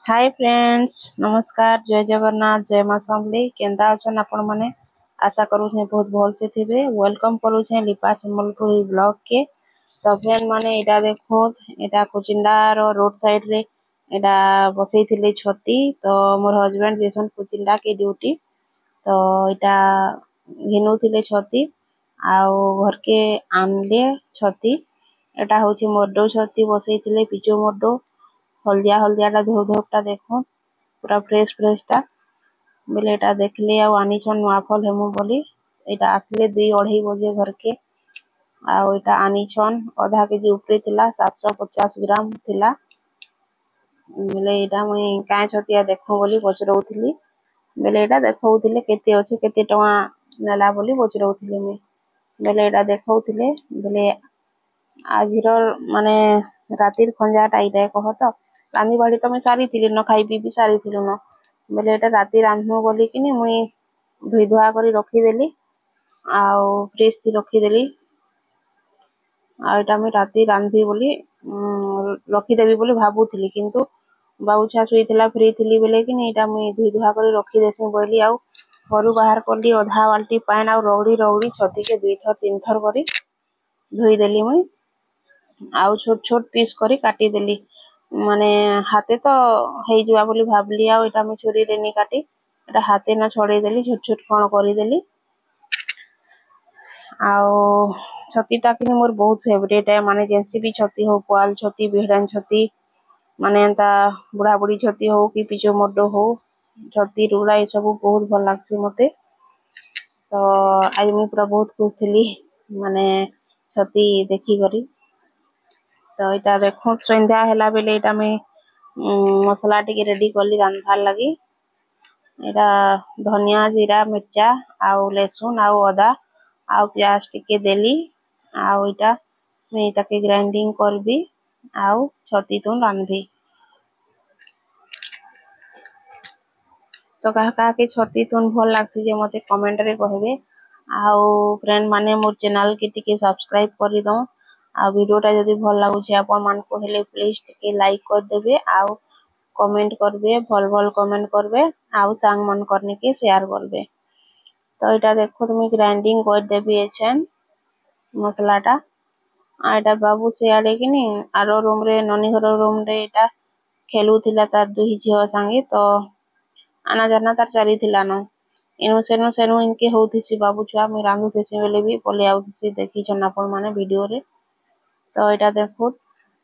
Hi friends, नमस्कार, जय जगन्नाथ, जय माँ समली। केंदा अछन आपण माने? आशा करू छे बहुत भल से थिबे। वेलकम करू छे लिपा संबलपुर ब्लॉग के। तो फ्रेंड माने एटा देखो, एटा कुचिंडा रो रोड साइड रे एटा बसई थिले छती। तो मोर हस्बैंड जेसन कुचिंडा के ड्यूटी, तो एटा घिनु थिले छती आउ घर के आनले छती। एटा होची मोरडो छती बसई थिले पिचो मोरडो हल्दिया हल्दिया टा धो धोटा देखो पूरा फ्रेश टा बेले एटा देखले आ आनी छन नुआफल हेमु बोली एटा आसले 2-2:30 बजे घर के आ एटा आनी छन आधा केजी ऊपर थिला 750 ग्राम थिला बेले एटा मुई काय छतिया देखो बोली पचरौथिली बेले एटा देखौथिले केते अछि केते टका नेला बोली पचरौथिले मी बेले एटा देखौथिले बेले आजिरो माने रातिर खंजाटा इटा कहत रानी बाड़ी तो मैं सारी थिली न खाई पी सारी थिलु न बेले एटा राती रांधमु बोली किनी मुई धुई धुआ करी रखी देली आउ फ्रिज थी रखी देली आ एटा मैं राती रांधबी बोली रखी देबी बोली भाबुथिली किंतु बाबू छा सुईथिला फ्री थिली बेले किनी एटा मुई धुई धुआ करी रखी देसी बोली आउ घरु बाहर करली आधा बाल्टी पानी आउ रौड़ी रौड़ी छती के 2 थर 3 थर करी धुई देली मुई आउ छोट छोट पीस करी काटी देली माने हाथे तो हेई जुआ बोली भाबली आ एटा मैं छुरी रे नी काटी एटा हाथे ना छड़े देली छोट छोट कोन करी देली आउ छती ता कि मोर बहुत फेवरेट है माने जेंसी भी छती हो पाल छती बिहड़न छती माने एंता बुढ़ा बुढ़ी छती हो कि पिचो मोडो हो छती रुड़ा ये सब बहुत भल लागसी मते तो आज मैं पूरा बहुत खुश थी माने छती देखी करी तो इटा देखो संध्या हैला बेले इटा में मसला टिके रेडी करली रांधार लगी एटा धनिया जीरा मिर्चा आउ लहसुन आउ अदा आउ प्याज टिके देली आउ इटा मैं ताके ग्राइंडिंग करबी आउ छती तो रांधबी तो कहा के छती तुन भल लागसी जे मते कमेंट रे कहबे आउ फ्रेंड माने मोर चैनल के टिके सब्सक्राइब करि दो आ वीडियोटा जदि भल लागुछि आपन मान को हेले प्लीज टिके लाइक कर देबे आउ कमेंट करबे भल भल कमेंट करबे आउ सांग मन करने के शेयर करबे तो एटा देखो तुम ग्राइंडिंग कर देबी एछन मसलाटा आ एटा बाबू से आडे किनी आरो रूम रे ननी घर रूम रे एटा खेलु थिला तार दुही झियो संगे तो आना जाना तार चली थिला न इनु सेनु इनके होतिसी बाबू छुआ मैं रांधु थेसी बेले भी पले आउतिसी देखि छन आपन माने वीडियो रे तो एटा देखो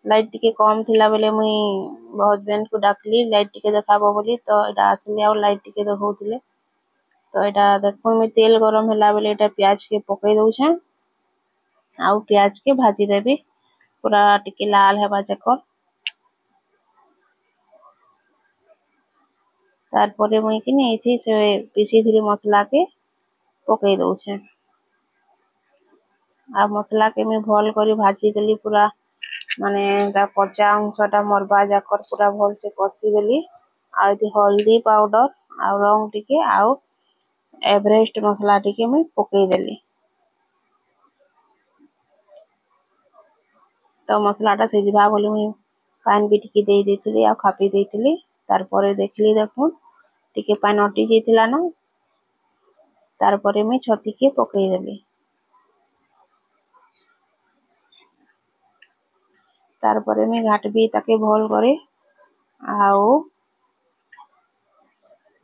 लाइट टिके कम थिला बेले मुई हस्बैंड को डाकली लाइट टिके देखाबो बोली तो एटा आसली आ लाइट टिके देखौथिले तो एटा देखो मैं तेल गरम हैला बेले एटा प्याज के पकई दउ छे आउ प्याज के भाजी देबी पूरा टिके लाल हेबा जकर तार परे मुई किनी एथि से पीसी थिली मसला के पकई दउ छे आ मसला के मैं भल करी भाजी देली पूरा माने ता कच्चा अंशटा मरबा जाकर पूरा भल से कसी देली आ इति हल्दी पाउडर आ रंग टिके आउ एवरेस्ट मसला टिके मैं पकई देली तो मसलाटा सिझबा बोली मुई पानी भी टिके दे देथिली आ खापी देथिली तार परे देखली देखो टिके पानी अटी जेथिला न तार परे मैं छती के पकई देली तार परे मैं घाटबी ताके भल करे आउ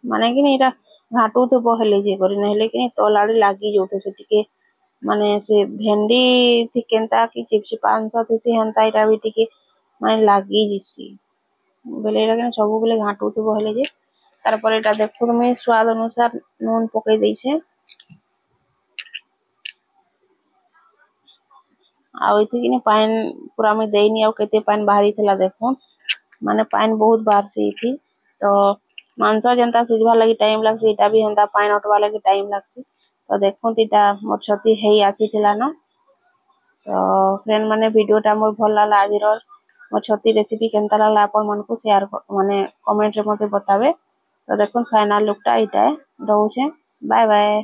माने कि एटा घाटू तो बहले जे करी नहले कि तलाड़ी लागी जोते से टिके माने से भेंडी थी केनता कि चिपचिपा अंश थी हंता एटा भी टिके माने लागी जिसी बेले एटा के सब बेले घाटू तो बहले जे तार पर एटा देखो मैं स्वाद अनुसार नून पकई देई छे आउ इथि कि पानी पूरा में देनी आउ केते पानी बाहरी थिला देखो माने पानी बहुत बाहर से थी तो मांस जनता सिझवा लगी टाइम लागसी एटा भी हंता पानी अटवा लगी टाइम लागसी तो देखो एटा मोर छती हेई आसी थिला न तो फ्रेंड माने वीडियोटा मोर भल लागला आजिर मोर छती रेसिपी केनता लागला आपन मन को शेयर माने कमेंट रे मते बताबे तो देखो फाइनल लुकटा एटा रहउछे बाय बाय।